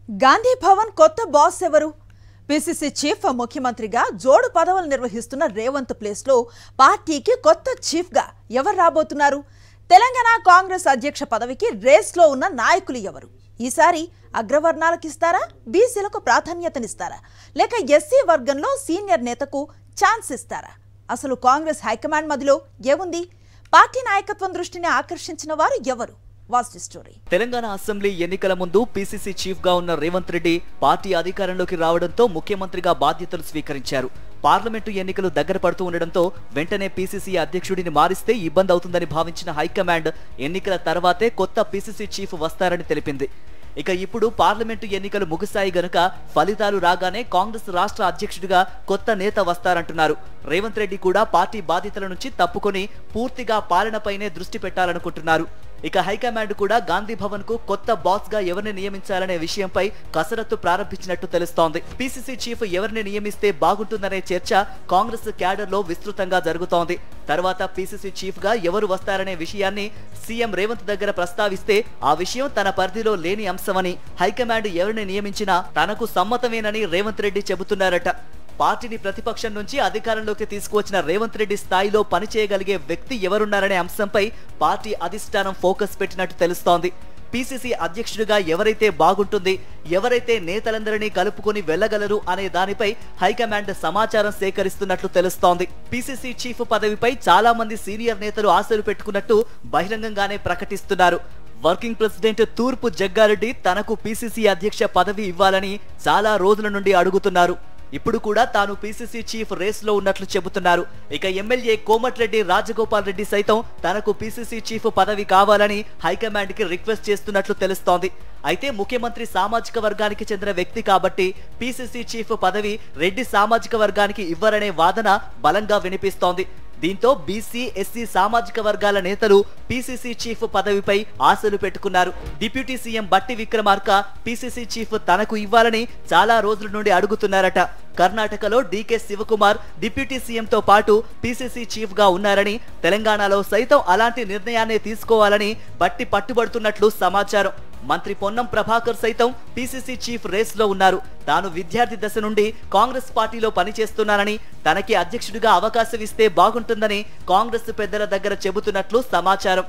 గాంధీ భవన్ కొత్త బాస్ ఎవరు? PCC chief ముఖ్యమంత్రిగా జోడు పదవులు నిర్వహిస్తున్న రేవంత్ ప్లేస్ లో పార్టీకి కొత్త చీఫ్ గా ఎవరు రాబోతున్నారు? తెలంగాణ కాంగ్రెస్ అధ్యక్ష పదవికి రేస్ లో ఉన్న నాయకులు ఎవరు? ఈసారి అగ్రవర్ణాలకు ఇస్తారా, బీసీలకు ప్రాధాన్యతనిస్తారా, లేక ఎస్సీ వర్గంలో సీనియర్ నేతకు ఛాన్స్ ఇస్తారా? అసలు కాంగ్రెస్ హైకమాండ్ మధ్యలో ఏముంది? పార్టీ నాయకత్వం దృష్టిని ఆకర్షించిన వారు ఎవరు? తెలంగాణ అసెంబ్లీ ఎన్నికల ముందు పిసిసి చీఫ్ గా ఉన్న రేవంత్ రెడ్డి పార్టీ అధికారంలోకి రావడంతో ముఖ్యమంత్రిగా బాధ్యతలు స్వీకరించారు. పార్లమెంటు ఎన్నికలు దగ్గర పడుతూ ఉండడంతో వెంటనే పిసిసి అధ్యక్షుడిని మారిస్తే ఇబ్బంది అవుతుందని భావించిన హైకమాండ్ ఎన్నికల తర్వాతే కొత్త పిసిసి చీఫ్ వస్తారని తెలిపింది. ఇక ఇప్పుడు పార్లమెంటు ఎన్నికలు ముగిశాయి గనుక ఫలితాలు రాగానే కాంగ్రెస్ రాష్ట్ర అధ్యక్షుడిగా కొత్త నేత వస్తారంటున్నారు. రేవంత్ రెడ్డి కూడా పార్టీ బాధ్యతల నుంచి తప్పుకొని పూర్తిగా పాలనపైనే దృష్టి పెట్టాలనుకుంటున్నారు. ఇక హైకమాండ్ కూడా గాంధీ భవన్ కు కొత్త బాస్ గా ఎవరిని నియమించాలనే విషయంపై కసరత్తు ప్రారంభించినట్టు తెలుస్తోంది. పిసిసి చీఫ్ ఎవరిని నియమిస్తే బాగుంటుందనే చర్చ కాంగ్రెస్ క్యాడర్ లో విస్తృతంగా జరుగుతోంది. తర్వాత పిసిసి చీఫ్ గా ఎవరు వస్తారనే విషయాన్ని సీఎం రేవంత్ దగ్గర ప్రస్తావిస్తే ఆ విషయం తన పరిధిలో లేని అంశమని, హైకమాండ్ ఎవరిని నియమించినా తనకు సమ్మతమేనని రేవంత్ రెడ్డి చెబుతున్నారట. పార్టీని ప్రతిపక్షం నుంచి అధికారంలోకి తీసుకువచ్చిన రేవంత్ రెడ్డి స్థాయిలో పనిచేయగలిగే వ్యక్తి ఎవరున్నారనే అంశంపై పార్టీ అధిష్టానం ఫోకస్ పెట్టినట్టు తెలుస్తోంది. పిసిసి అధ్యక్షుడిగా ఎవరైతే బాగుంటుంది, ఎవరైతే నేతలందరినీ కలుపుకొని వెళ్లగలరు అనే దానిపై హైకమాండ్ సమాచారం సేకరిస్తున్నట్లు తెలుస్తోంది. పిసిసి చీఫ్ పదవిపై చాలా మంది సీనియర్ నేతలు ఆశలు పెట్టుకున్నట్టు బహిరంగంగానే ప్రకటిస్తున్నారు. వర్కింగ్ ప్రెసిడెంట్ తూర్పు జగ్గారెడ్డి తనకు పిసిసి అధ్యక్ష పదవి ఇవ్వాలని చాలా రోజుల నుండి అడుగుతున్నారు. ఇప్పుడు కూడా తాను పిసిసి చీఫ్ రేస్ లో ఉన్నట్లు చెబుతున్నారు. ఇక ఎమ్మెల్యే కోమటిరెడ్డి రాజగోపాల్ రెడ్డి సైతం తనకు పిసిసి చీఫ్ పదవి కావాలని హైకమాండ్ కి రిక్వెస్ట్ చేస్తున్నట్లు తెలుస్తోంది. అయితే ముఖ్యమంత్రి సామాజిక వర్గానికి చెందిన వ్యక్తి కాబట్టి పిసిసి చీఫ్ పదవి రెడ్డి సామాజిక వర్గానికి ఇవ్వరనే వాదన బలంగా వినిపిస్తోంది. దీంతో బీసీ, ఎస్సీ సామాజిక వర్గాల నేతలు పిసిసి చీఫ్ పదవిపై ఆశలు పెట్టుకున్నారు. డిప్యూటీ సీఎం బట్టి విక్రమార్క పిసిసి చీఫ్ తనకు ఇవ్వాలని చాలా రోజుల నుండి అడుగుతున్నారట. కర్ణాటకలో డీకే శివకుమార్ డిప్యూటీ సీఎంతో పాటు పిసిసి చీఫ్ గా ఉన్నారని, తెలంగాణలో సైతం అలాంటి నిర్ణయాన్ని తీసుకోవాలని బట్టి పట్టుబడుతున్నట్లు సమాచారం. మంత్రి పొన్నం ప్రభాకర్ సైతం పిసిసి చీఫ్ రేస్ లో ఉన్నారు. తాను విద్యార్థి దశ నుండి కాంగ్రెస్ పార్టీలో పనిచేస్తున్నానని, తనకి అధ్యక్షుడిగా అవకాశం ఇస్తే బాగుంటుందని కాంగ్రెస్ పెద్దల దగ్గర చెబుతున్నట్లు సమాచారం.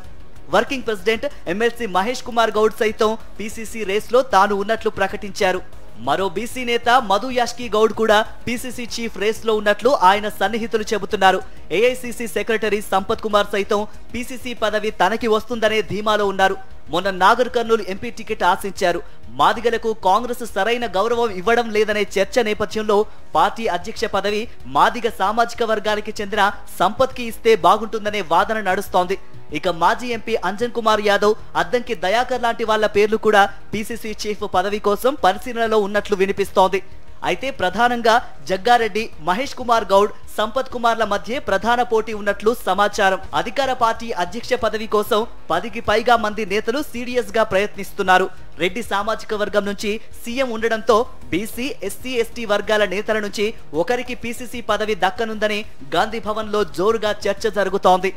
Working president MLC Mahesh Kumar Goud సైతం పిసిసి రేస్ లో తాను ఉన్నట్లు ప్రకటించారు. మరో బీసీ నేత మధు యాష్కి గౌడ్ కూడా పిసిసి చీఫ్ రేస్ లో ఉన్నట్లు ఆయన సన్నిహితులు చెబుతున్నారు. ఏఐసిసి సెక్రటరీ సంపత్ కుమార్ సైతం పిసిసి పదవి తనకి వస్తుందనే ధీమాలో ఉన్నారు. మొన్న నాగర్ కర్నూలు ఎంపీ టికెట్ ఆశించారు. మాదిగలకు కాంగ్రెస్ సరైన గౌరవం ఇవ్వడం లేదనే చర్చ నేపథ్యంలో పార్టీ అధ్యక్ష పదవి మాదిగ సామాజిక వర్గానికి చెందిన సంపత్ కి ఇస్తే బాగుంటుందనే వాదన నడుస్తోంది. ఇక మాజీ ఎంపీ అంజన్ కుమార్ యాదవ్, అద్దంకి దయాకర్ లాంటి వాళ్ల పేర్లు కూడా పిసిసి చీఫ్ పదవి కోసం పరిశీలనలో ఉన్నట్లు వినిపిస్తోంది. అయితే ప్రధానంగా జగ్గారెడ్డి, మహేష్ కుమార్ గౌడ్, సంపత్ కుమార్ల మధ్య ప్రధాన పోటీ ఉన్నట్లు సమాచారం. అధికార పార్టీ అధ్యక్ష పదవి కోసం 10కి పైగా మంది నేతలు సీరియస్ గా ప్రయత్నిస్తున్నారు. రెడ్డి సామాజిక వర్గం నుంచి సీఎం ఉండడంతో బీసీ, ఎస్సీ, ఎస్టీ వర్గాల నేతల నుంచి ఒకరికి పిసిసి పదవి దక్కనుందని గాంధీ భవన్ లో జోరుగా చర్చ జరుగుతోంది.